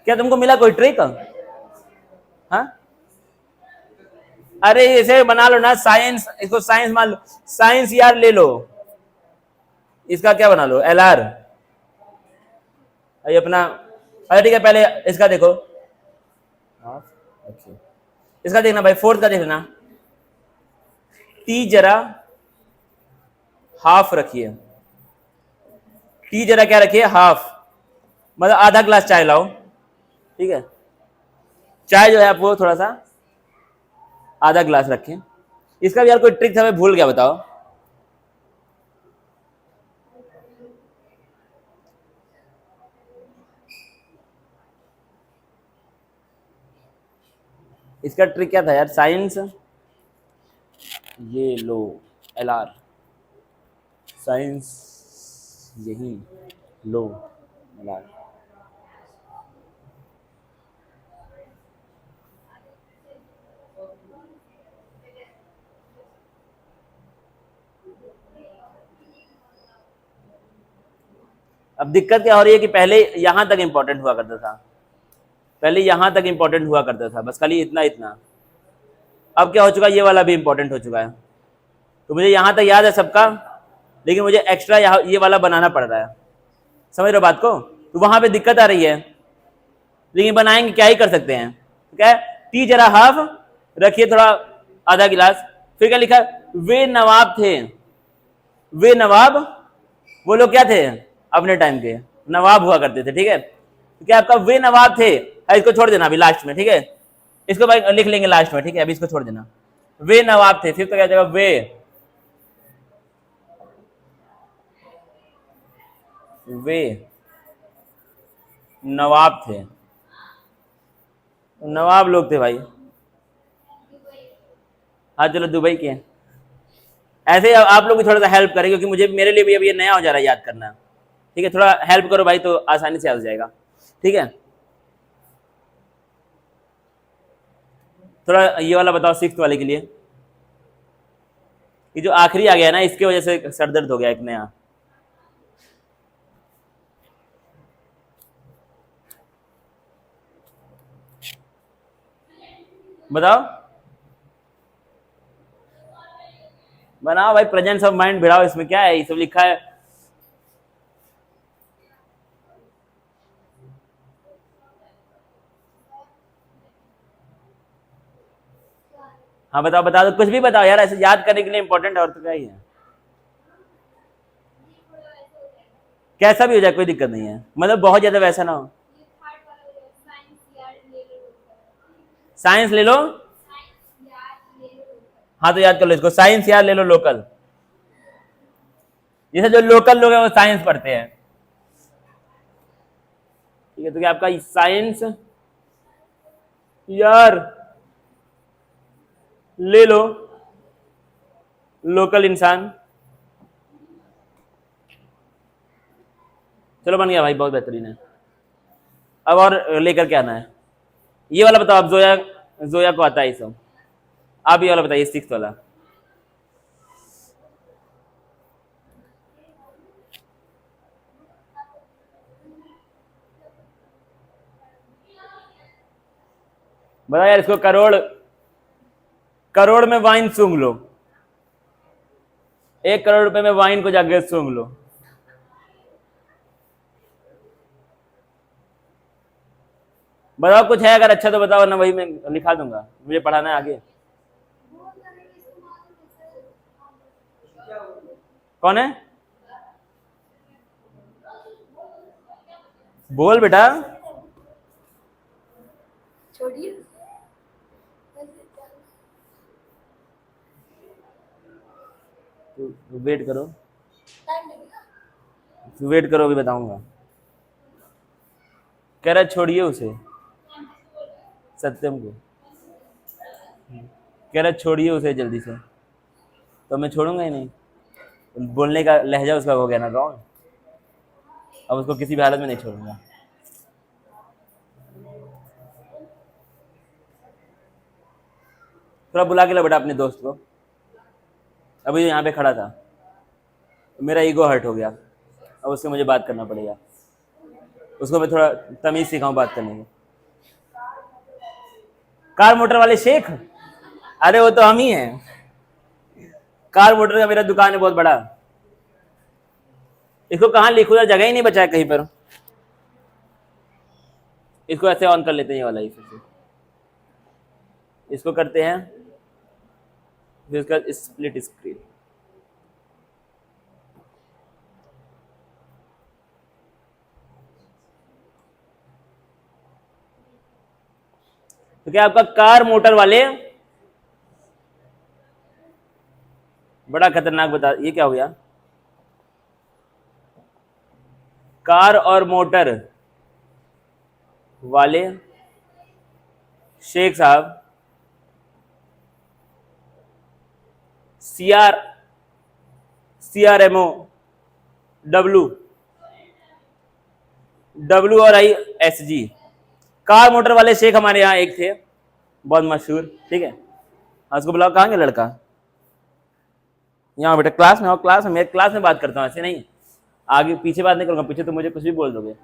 क्या तुमको मिला कोई ट्रिक? हाँ? अरे इसे बना लो ना साइंस, इसको साइंस मान लो, साइंस यार ले लो, इसका क्या बना लो LR, ये अपना। अरे ठीक है, पहले इसका देखो, अच्छा इसका देखना भाई, फोर्थ का देखना, टी जरा हाफ रखिए, टी जरा क्या रखिए, हाफ, मतलब आधा ग्लास चाय लाओ, ठीक है, चाय जो है आप वो थोड़ा सा आधा ग्लास रखें। इसका भी यार कोई ट्रिक था, मैं भूल गया, बताओ। इसका ट्रिक क्या था यार, साइंस ये लो LR, साइंस यही लो LR। अब दिक्कत क्या हो रही है कि पहले यहां तक इंपॉर्टेंट हुआ करता था, पहले यहां तक इंपॉर्टेंट हुआ करता था, बस खाली इतना इतना। अब क्या हो चुका है, ये वाला भी इंपॉर्टेंट हो चुका है, तो मुझे यहां तक याद है सबका, लेकिन मुझे एक्स्ट्रा यहाँ ये वाला बनाना पड़ रहा है, समझ रहे हो बात को? तो वहां पे दिक्कत आ रही है, लेकिन बनाएंगे, क्या ही कर सकते हैं। तो क्या है, टी जरा हाफ रखिए, थोड़ा आधा गिलास। फिर क्या लिखा, वे नवाब थे, वे नवाब, वो लोग क्या थे, अपने टाइम के नवाब हुआ करते थे, ठीक है। तो क्या आपका वे नवाब थे, इसको छोड़ देना अभी लास्ट में, ठीक है, इसको भाई लिख लेंगे लास्ट में, ठीक है, अभी इसको छोड़ देना। वे नवाब थे, फिर तो क्या जाएगा, वे नवाब थे, नवाब लोग थे भाई। हाँ चलो दुबई के, ऐसे आप लोग भी थोड़ा सा हेल्प करें, क्योंकि मुझे, मेरे लिए भी अब ये नया हो जा रहा है याद करना, ठीक है, थोड़ा हेल्प करो भाई, तो आसानी से आ जाएगा, ठीक है। थोड़ा ये वाला बताओ, सिक्स्थ वाले के लिए, ये जो आखिरी आ गया ना, इसके वजह से सर दर्द हो गया एक नया। बताओ, बनाओ भाई, प्रेजेंस ऑफ माइंड भिड़ाओ, इसमें क्या है, ये सब लिखा है। हाँ बताओ, बता दो, कुछ भी बताओ यार, ऐसे याद करने के लिए इंपॉर्टेंट, और तो क्या ही है, कैसा भी हो जाए कोई दिक्कत नहीं है, मतलब बहुत ज्यादा वैसा ना हो। साइंस ले लो, हाँ तो याद कर लो इसको, साइंस यार ले लो लोकल, जैसे जो लोकल लोग हैं वो साइंस पढ़ते हैं, ठीक है। तो क्या आपका साइंस यार ले लो लोकल इंसान, चलो बन गया भाई, बहुत बेहतरीन है। अब और लेकर के आना है, ये वाला बताओ, अब जोया, जोया को आता है ये सब, आप ये वाला बताइए, सिक्स वाला। बताओ यार इसको, करोड़, करोड़ में वाइन सूंघ लो, 1 करोड़ रुपए में वाइन को जाके सूंघ लो। बताओ कुछ है, अगर अच्छा तो बताओ ना, वही मैं लिखा दूंगा, मुझे पढ़ाना है आगे। कौन है, बोल बेटा, छोड़िए। वेट करो, वेट करो, अभी बताऊंगा। कह रहा छोड़िए उसे, सत्यम को कह रहा छोड़िए उसे जल्दी से, तो मैं छोड़ूंगा ही नहीं। बोलने का लहजा उसका हो गया ना रॉन्ग, अब उसको किसी भी हालत में नहीं छोड़ूंगा। थोड़ा बुला के ला बेटा अपने दोस्त को, अभी यहाँ पे खड़ा था, मेरा ईगो हर्ट हो गया, अब उससे मुझे बात करना पड़ेगा, उसको मैं थोड़ा तमीज सिखाऊं बात करने की। कार मोटर वाले शेख, अरे वो तो हम ही हैं, कार मोटर का मेरा दुकान है बहुत बड़ा। इसको कहाँ लिखूं, जगह ही नहीं बचा है कहीं पर। इसको ऐसे ऑन कर लेते हैं, ये वाला इसे, इसको करते हैं, फिर इसका स्प्लिट स्क्रीन। तो क्या आपका कार मोटर वाले, बड़ा खतरनाक बता, ये क्या हो गया, कार और मोटर वाले शेख साहब CRMO W और ISG, कार मोटर वाले शेख हमारे यहाँ एक थे बहुत मशहूर, ठीक है। हाँ उसको बुलाओ, कहाँ गया लड़का, यहाँ बेटा क्लास में आओ, क्लास में, मेरे क्लास में बात करता हूँ, ऐसे नहीं आगे पीछे बात नहीं करूंगा, पीछे तो मुझे कुछ भी बोल दोगे।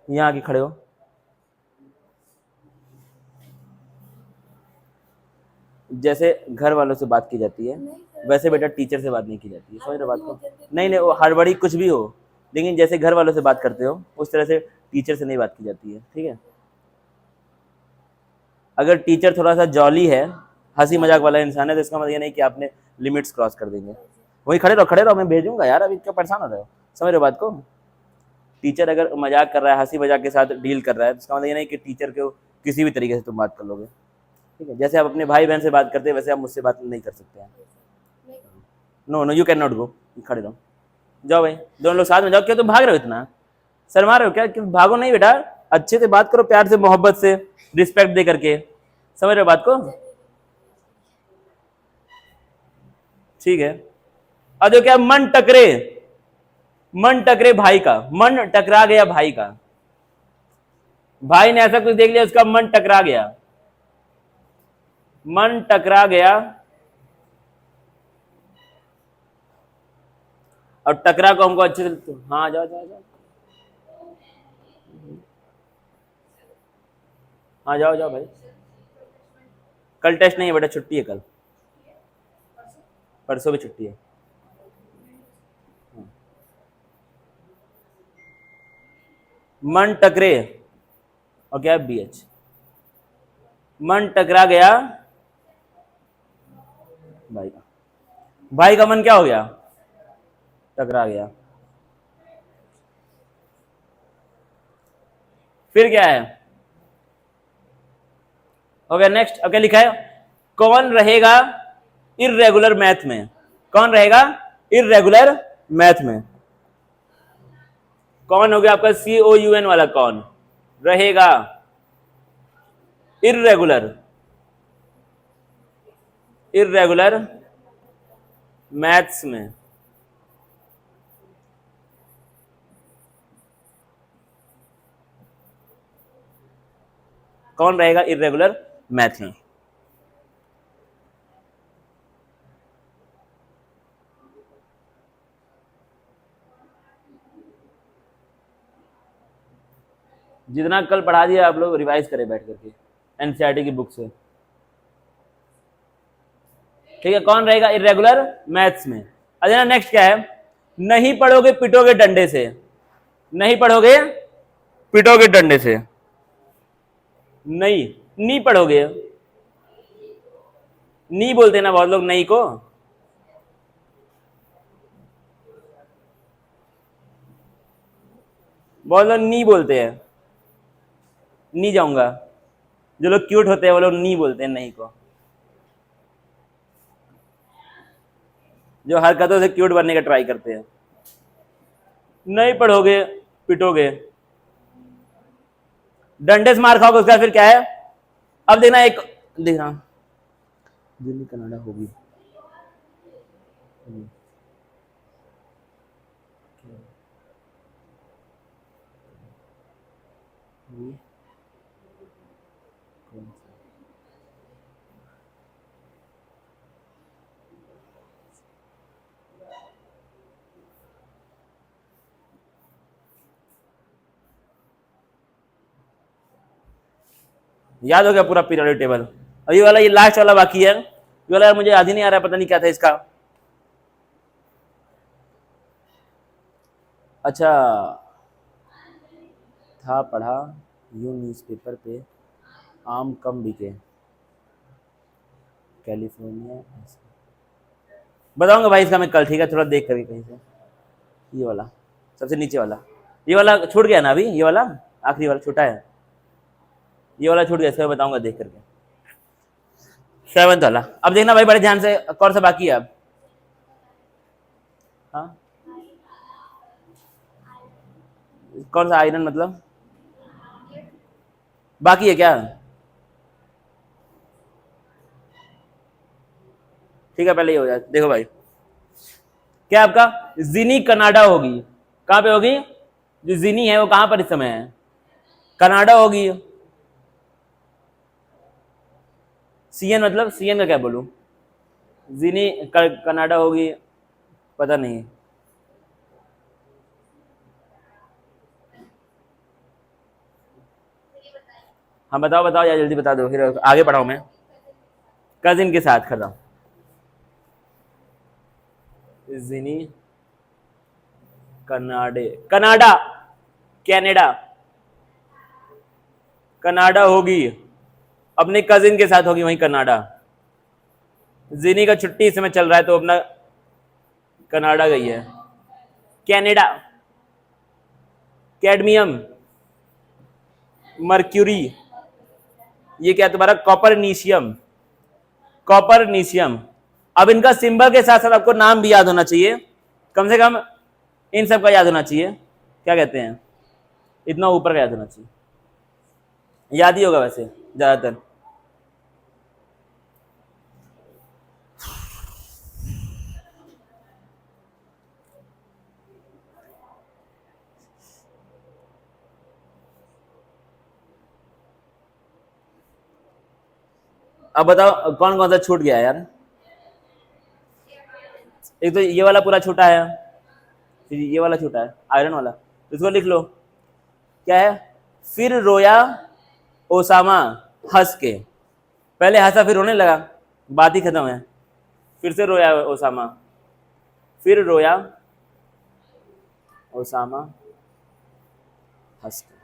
यहाँ आके खड़े हो, जैसे घर वालों से बात की जाती है वैसे बेटा टीचर से बात नहीं की जाती है, समझ रहे बात को। नहीं नहीं, वो हड़बड़ी कुछ भी हो, लेकिन जैसे घर वालों से बात करते हो उस तरह से टीचर से नहीं बात की जाती है, ठीक है। अगर टीचर थोड़ा सा जॉली है, हंसी मजाक वाला इंसान है, तो इसका मतलब ये नहीं कि आपने लिमिट्स क्रॉस कर देंगे। वही खड़े रहो, मैं भेजूंगा यार, अभी क्या परेशान हो रहे हो, समझ रहे हो बात को। टीचर अगर मजाक कर रहा है, हंसी मजाक के साथ डील कर रहा है, तो इसका मतलब ये नहीं कि टीचर को किसी भी तरीके से तुम बात कर लोगे, ठीक है। जैसे आप अपने भाई बहन से बात करते हैं वैसे आप मुझसे बात नहीं कर सकते हैं। No you can not go, खड़े रहो, जाओ भाई, दोनों लोग साथ में जाओ। क्या तुम भाग रहे हो, इतना शर्मा रहे हो क्या, क्यों भागो नहीं बेटा, अच्छे से बात करो, प्यार से, मोहब्बत से, रिस्पेक्ट दे करके, समझ रहे हो बात को, ठीक है। अब जो क्या, मन टकरे भाई का, मन टकरा गया भाई का, भाई ने ऐसा कुछ देख लिया उसका मन टकरा गया, मन टकरा गया। और टकरा को हमको अच्छे से, हाँ जाओ जाओ जाओ, हाँ जाओ जाओ भाई, कल टेस्ट नहीं है बेटा, छुट्टी है कल, परसों भी छुट्टी है। मन टकरे, और क्या है, BH, मन टकरा गया भाई का मन क्या हो गया, टकरा गया। फिर क्या है, ओके नेक्स्ट। अब क्या लिखा है, कौन रहेगा इर्रेगुलर मैथ में, कौन रहेगा इर्रेगुलर मैथ में, कौन हो गया आपका COUN वाला, कौन रहेगा इर्रेगुलर मैथ्स में। कौन रहेगा इर्रेगुलर मैथ में, जितना कल पढ़ा दिया आप लोग रिवाइज करें बैठ करके NCERT की बुक से, ठीक है। कौन रहेगा इर्रेगुलर मैथ्स में। अच्छा नेक्स्ट क्या है, नहीं पढ़ोगे पिटोगे डंडे से, नहीं पढ़ोगे पिटोगे डंडे से, नहीं पढ़ोगे, नहीं बोलते ना बहुत लोग नहीं को, बहुत लोग नहीं बोलते हैं, नहीं जाऊंगा, जो लोग क्यूट होते हैं वो लोग नहीं बोलते हैं नहीं को, जो हरकतों से क्यूट बनने का ट्राई करते हैं। नहीं पढ़ोगे पिटोगे, डंडे से मार खाओगे, उसका फिर क्या है। अब देखना एक, देखना दिल्ली कनाडा होगी, याद हो गया पूरा पीरियोडिक टेबल। और ये वाला, ये लास्ट वाला बाकी है, ये वाला मुझे याद ही नहीं आ रहा, पता नहीं क्या था इसका। अच्छा था पढ़ा, यूं न्यूज़पेपर पे आम कम बिके, कैलिफोर्निया। बताऊंगा भाई इसका मैं कल, ठीक है, थोड़ा देख करके कहीं से। ये वाला सबसे नीचे वाला, ये वाला छूट गया ना अभी, ये वाला आखिरी वाला छोटा है, ये वाला छूट गया, इसका बताऊंगा देख करके। 7th वाला, अब देखना भाई बड़े ध्यान से, कौन सा बाकी है अब। हाँ कौन सा आयरन मतलब बाकी है क्या। ठीक है पहले ये हो जाए, देखो भाई क्या आपका जिनी कनाडा होगी, कहां पे होगी, जो जिनी है वो कहां पर इस समय है, कनाडा होगी। सीएन मतलब, सीएन का क्या बोलूं, जिनी कनाडा होगी, पता नहीं। हाँ बताओ बताओ यार, जल्दी बता दो, फिर आगे पढ़ाऊं मैं। कजिन के साथ खत्म, जिनी कनाडे, कनाडा, कनाडा, कनाडा होगी, अपने कजिन के साथ होगी वहीं कनाडा। जिनी का छुट्टी इस समय चल रहा है तो अपना कनाडा गई है। कनाडा, कैडमियम, मर्क्यूरी, ये क्या तुम्हारा कॉपरनीशियम, कॉपरनीशियम। अब इनका सिंबल के साथ साथ आपको नाम भी याद होना चाहिए, कम से कम इन सब का याद होना चाहिए, क्या कहते हैं, इतना ऊपर का याद होना चाहिए, याद ही होगा वैसे ज्यादातर। अब बताओ कौन कौन सा छूट गया यार। एक तो ये वाला पूरा छोटा है, फिर ये वाला छोटा है आयरन वाला, तो इसको लिख लो क्या है। फिर रोया ओसामा हंस के, पहले हंसा फिर रोने लगा, बात ही खत्म है। फिर से रोया ओसामा, फिर रोया ओसामा हंस के।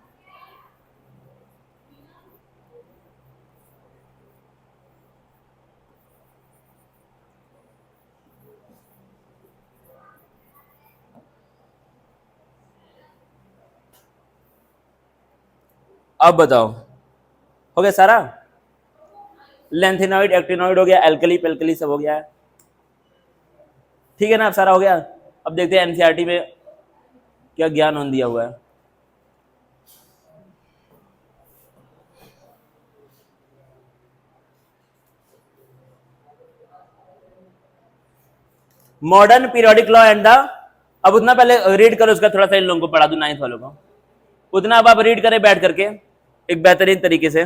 अब बताओ हो गया सारा, लेंथेनॉइड एक्टिनॉइड हो गया, एल्कली पेल्कली सब हो गया है, ठीक है ना, अब सारा हो गया। अब देखते हैं एनसीईआरटी में क्या ज्ञान उन दिया हुआ है। Modern periodic law and the, अब उतना पहले रीड करो उसका, थोड़ा सा इन लोगों को पढ़ा दूं 9th वालों को, उतना अब आप रीड करें बैठ करके एक बेहतरीन तरीके से।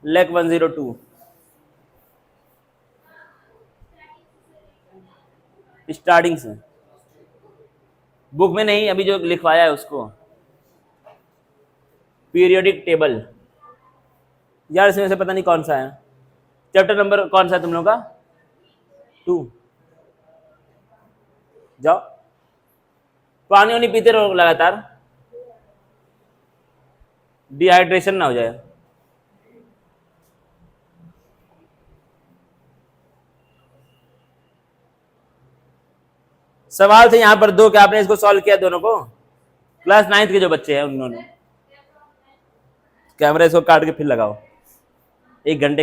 लेक 102 स्टार्टिंग से, बुक में नहीं, अभी जो लिखवाया है उसको। पीरियोडिक टेबल, यार इसमें से पता नहीं कौन सा है, चैप्टर नंबर कौन सा है तुम लोग का, 2। जाओ पानी वानी पीते रहो लगातार, डिहाइड्रेशन ना हो जाए। सवाल थे यहां पर दो, क्या आपने इसको सॉल्व किया दोनों को, क्लास 9th के जो बच्चे हैं उन्होंने। कैमरा इसको काट के फिर लगाओ, 1 घंटे का